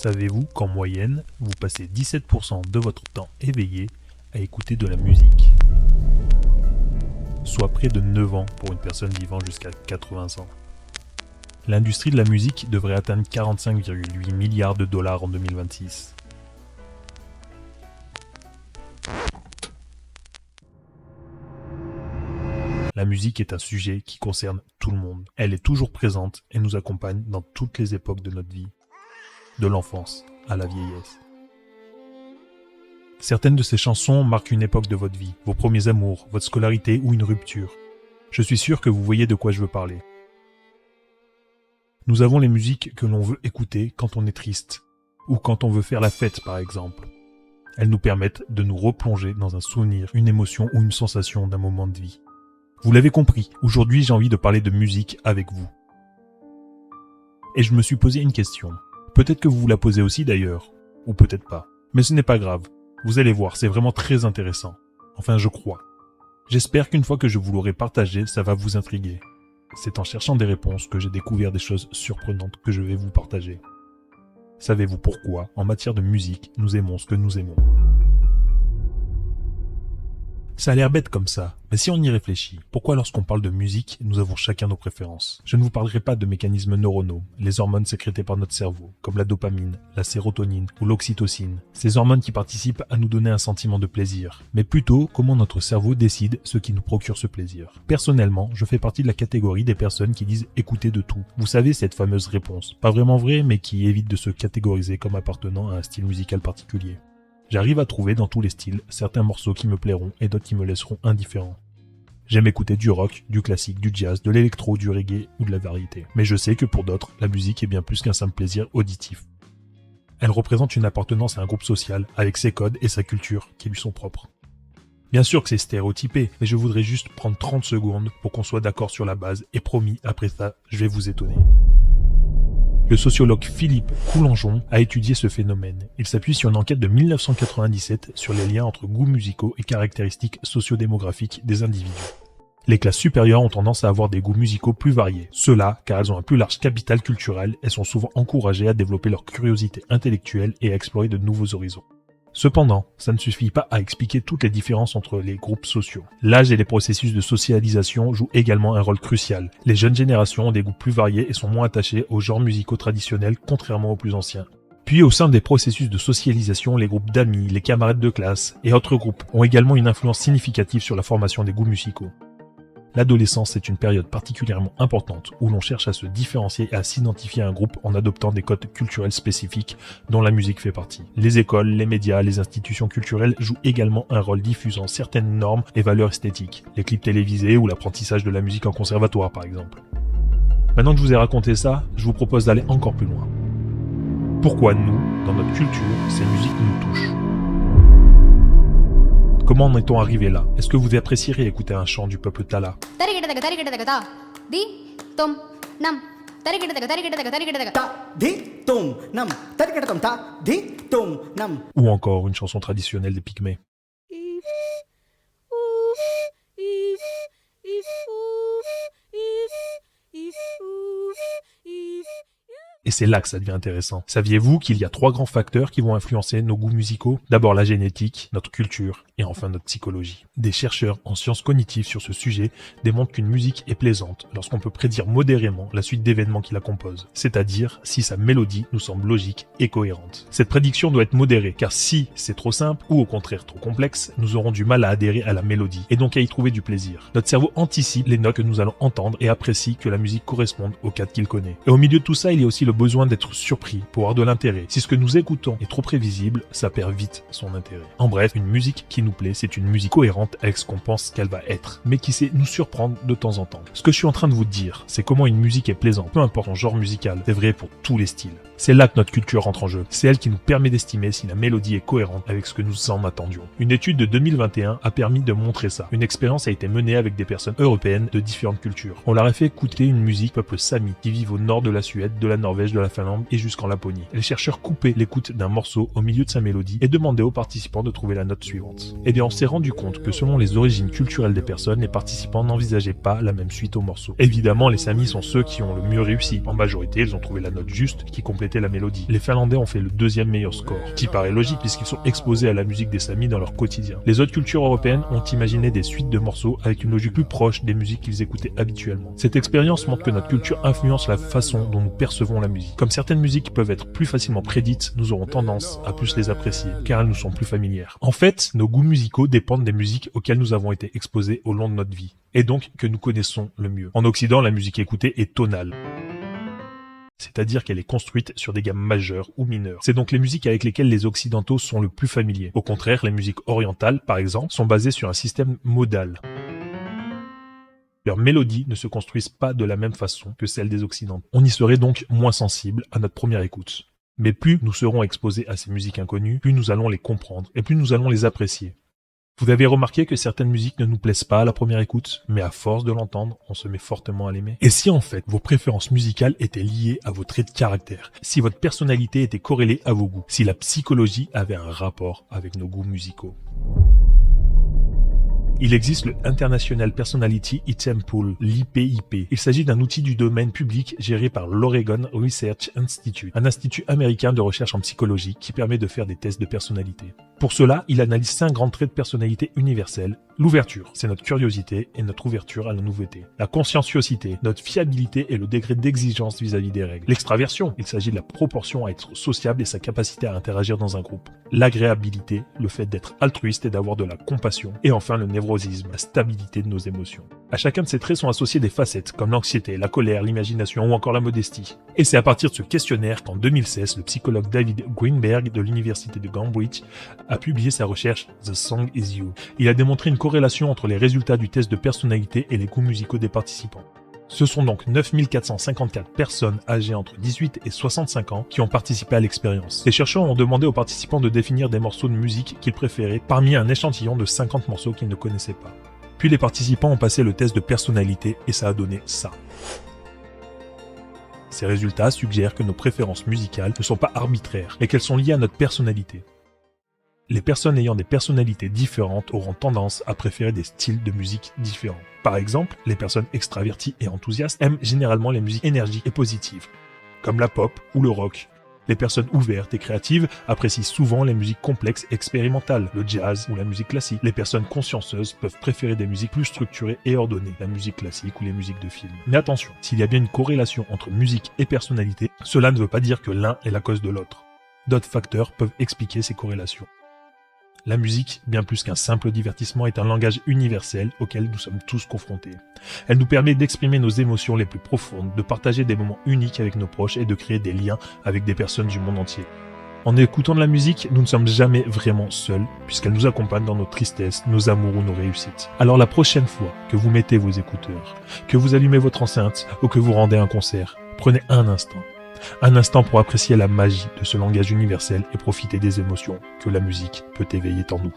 Savez-vous qu'en moyenne, vous passez 17% de votre temps éveillé à écouter de la musique, soit près de 9 ans pour une personne vivant jusqu'à 80 ans. L'industrie de la musique devrait atteindre 45,8 milliards de dollars en 2026. La musique est un sujet qui concerne tout le monde. Elle est toujours présente et nous accompagne dans toutes les époques de notre vie, de l'enfance à la vieillesse. Certaines de ces chansons marquent une époque de votre vie, vos premiers amours, votre scolarité ou une rupture. Je suis sûr que vous voyez de quoi je veux parler. Nous avons les musiques que l'on veut écouter quand on est triste, ou quand on veut faire la fête par exemple. Elles nous permettent de nous replonger dans un souvenir, une émotion ou une sensation d'un moment de vie. Vous l'avez compris, aujourd'hui j'ai envie de parler de musique avec vous. Et je me suis posé une question. Peut-être que vous vous la posez aussi d'ailleurs, ou peut-être pas. Mais ce n'est pas grave. Vous allez voir, c'est vraiment très intéressant. Enfin, je crois. J'espère qu'une fois que je vous l'aurai partagé, ça va vous intriguer. C'est en cherchant des réponses que j'ai découvert des choses surprenantes que je vais vous partager. Savez-vous pourquoi, en matière de musique, nous aimons ce que nous aimons ? Ça a l'air bête comme ça, mais si on y réfléchit, pourquoi lorsqu'on parle de musique, nous avons chacun nos préférences ? Je ne vous parlerai pas de mécanismes neuronaux, les hormones sécrétées par notre cerveau, comme la dopamine, la sérotonine ou l'oxytocine, ces hormones qui participent à nous donner un sentiment de plaisir, mais plutôt comment notre cerveau décide ce qui nous procure ce plaisir. Personnellement, je fais partie de la catégorie des personnes qui disent écouter de tout. Vous savez, cette fameuse réponse, pas vraiment vraie, mais qui évite de se catégoriser comme appartenant à un style musical particulier. J'arrive à trouver dans tous les styles certains morceaux qui me plairont et d'autres qui me laisseront indifférent. J'aime écouter du rock, du classique, du jazz, de l'électro, du reggae ou de la variété. Mais je sais que pour d'autres, la musique est bien plus qu'un simple plaisir auditif. Elle représente une appartenance à un groupe social, avec ses codes et sa culture qui lui sont propres. Bien sûr que c'est stéréotypé, mais je voudrais juste prendre 30 secondes pour qu'on soit d'accord sur la base, et promis, après ça, je vais vous étonner. Le sociologue Philippe Coulangeon a étudié ce phénomène. Il s'appuie sur une enquête de 1997 sur les liens entre goûts musicaux et caractéristiques sociodémographiques des individus. Les classes supérieures ont tendance à avoir des goûts musicaux plus variés. Cela, car elles ont un plus large capital culturel et sont souvent encouragées à développer leur curiosité intellectuelle et à explorer de nouveaux horizons. Cependant, ça ne suffit pas à expliquer toutes les différences entre les groupes sociaux. L'âge et les processus de socialisation jouent également un rôle crucial. Les jeunes générations ont des goûts plus variés et sont moins attachés aux genres musicaux traditionnels, contrairement aux plus anciens. Puis au sein des processus de socialisation, les groupes d'amis, les camarades de classe et autres groupes ont également une influence significative sur la formation des goûts musicaux. L'adolescence est une période particulièrement importante où l'on cherche à se différencier et à s'identifier à un groupe en adoptant des codes culturels spécifiques dont la musique fait partie. Les écoles, les médias, les institutions culturelles jouent également un rôle diffusant certaines normes et valeurs esthétiques, les clips télévisés ou l'apprentissage de la musique en conservatoire par exemple. Maintenant que je vous ai raconté ça, je vous propose d'aller encore plus loin. Pourquoi nous, dans notre culture, ces musiques nous touchent ? Comment en est-on arrivé là ? Est-ce que vous apprécierez écouter un chant du peuple Tala ? Ou encore une chanson traditionnelle des Pygmées ? Et c'est là que ça devient intéressant. Saviez-vous qu'il y a 3 grands facteurs qui vont influencer nos goûts musicaux ? D'abord la génétique, notre culture et enfin notre psychologie. Des chercheurs en sciences cognitives sur ce sujet démontrent qu'une musique est plaisante lorsqu'on peut prédire modérément la suite d'événements qui la composent, c'est-à-dire si sa mélodie nous semble logique et cohérente. Cette prédiction doit être modérée, car si c'est trop simple ou au contraire trop complexe, nous aurons du mal à adhérer à la mélodie et donc à y trouver du plaisir. Notre cerveau anticipe les notes que nous allons entendre et apprécie que la musique corresponde au cadre qu'il connaît. Et au milieu de tout ça, il y a aussi le besoin d'être surpris pour avoir de l'intérêt. Si ce que nous écoutons est trop prévisible, ça perd vite son intérêt. En bref, une musique qui nous plaît, c'est une musique cohérente avec ce qu'on pense qu'elle va être, mais qui sait nous surprendre de temps en temps. Ce que je suis en train de vous dire, c'est comment une musique est plaisante, peu importe son genre musical. C'est vrai pour tous les styles. C'est là que notre culture rentre en jeu. C'est elle qui nous permet d'estimer si la mélodie est cohérente avec ce que nous en attendions. Une étude de 2021 a permis de montrer ça. Une expérience a été menée avec des personnes européennes de différentes cultures. On leur a fait écouter une musique peuple Sami qui vivent au nord de la Suède, de la Norvège Norvège, de la Finlande et jusqu'en Laponie. Les chercheurs coupaient l'écoute d'un morceau au milieu de sa mélodie et demandaient aux participants de trouver la note suivante. Et bien on s'est rendu compte que selon les origines culturelles des personnes, les participants n'envisageaient pas la même suite au morceau. Évidemment, les Samis sont ceux qui ont le mieux réussi. En majorité, ils ont trouvé la note juste qui complétait la mélodie. Les Finlandais ont fait le deuxième meilleur score, qui paraît logique puisqu'ils sont exposés à la musique des Samis dans leur quotidien. Les autres cultures européennes ont imaginé des suites de morceaux avec une logique plus proche des musiques qu'ils écoutaient habituellement. Cette expérience montre que notre culture influence la façon dont nous percevons la musique. Comme certaines musiques peuvent être plus facilement prédites, nous aurons tendance à plus les apprécier, car elles nous sont plus familières. En fait, nos goûts musicaux dépendent des musiques auxquelles nous avons été exposés au long de notre vie, et donc que nous connaissons le mieux. En Occident, la musique écoutée est tonale. C'est-à-dire qu'elle est construite sur des gammes majeures ou mineures. C'est donc les musiques avec lesquelles les Occidentaux sont le plus familiers. Au contraire, les musiques orientales, par exemple, sont basées sur un système modal. Leurs mélodies ne se construisent pas de la même façon que celles des Occidentaux. On y serait donc moins sensible à notre première écoute. Mais plus nous serons exposés à ces musiques inconnues, plus nous allons les comprendre et plus nous allons les apprécier. Vous avez remarqué que certaines musiques ne nous plaisent pas à la première écoute, mais à force de l'entendre, on se met fortement à l'aimer. Et si en fait vos préférences musicales étaient liées à vos traits de caractère, si votre personnalité était corrélée à vos goûts, si la psychologie avait un rapport avec nos goûts musicaux? Il existe le International Personality Item Pool, l'IPIP. Il s'agit d'un outil du domaine public géré par l'Oregon Research Institute, un institut américain de recherche en psychologie qui permet de faire des tests de personnalité. Pour cela, il analyse 5 grands traits de personnalité universels. L'ouverture, c'est notre curiosité et notre ouverture à la nouveauté. La conscienciosité, notre fiabilité et le degré d'exigence vis-à-vis des règles. L'extraversion, il s'agit de la proportion à être sociable et sa capacité à interagir dans un groupe. L'agréabilité, le fait d'être altruiste et d'avoir de la compassion. Et enfin le névrosisme, la stabilité de nos émotions. À chacun de ces traits sont associés des facettes comme l'anxiété, la colère, l'imagination ou encore la modestie. Et c'est à partir de ce questionnaire qu'en 2016, le psychologue David Greenberg de l'université de Cambridge a publié sa recherche The Song Is You. Il a démontré une corrélation entre les résultats du test de personnalité et les goûts musicaux des participants. Ce sont donc 9454 personnes âgées entre 18 et 65 ans qui ont participé à l'expérience. Les chercheurs ont demandé aux participants de définir des morceaux de musique qu'ils préféraient parmi un échantillon de 50 morceaux qu'ils ne connaissaient pas. Puis les participants ont passé le test de personnalité et ça a donné ça. Ces résultats suggèrent que nos préférences musicales ne sont pas arbitraires et qu'elles sont liées à notre personnalité. Les personnes ayant des personnalités différentes auront tendance à préférer des styles de musique différents. Par exemple, les personnes extraverties et enthousiastes aiment généralement les musiques énergiques et positives, comme la pop ou le rock. Les personnes ouvertes et créatives apprécient souvent les musiques complexes et expérimentales, le jazz ou la musique classique. Les personnes consciencieuses peuvent préférer des musiques plus structurées et ordonnées, la musique classique ou les musiques de film. Mais attention, s'il y a bien une corrélation entre musique et personnalité, cela ne veut pas dire que l'un est la cause de l'autre. D'autres facteurs peuvent expliquer ces corrélations. La musique, bien plus qu'un simple divertissement, est un langage universel auquel nous sommes tous confrontés. Elle nous permet d'exprimer nos émotions les plus profondes, de partager des moments uniques avec nos proches et de créer des liens avec des personnes du monde entier. En écoutant de la musique, nous ne sommes jamais vraiment seuls, puisqu'elle nous accompagne dans nos tristesses, nos amours ou nos réussites. Alors la prochaine fois que vous mettez vos écouteurs, que vous allumez votre enceinte ou que vous rendez un concert, prenez un instant pour apprécier la magie de ce langage universel et profiter des émotions que la musique peut éveiller en nous.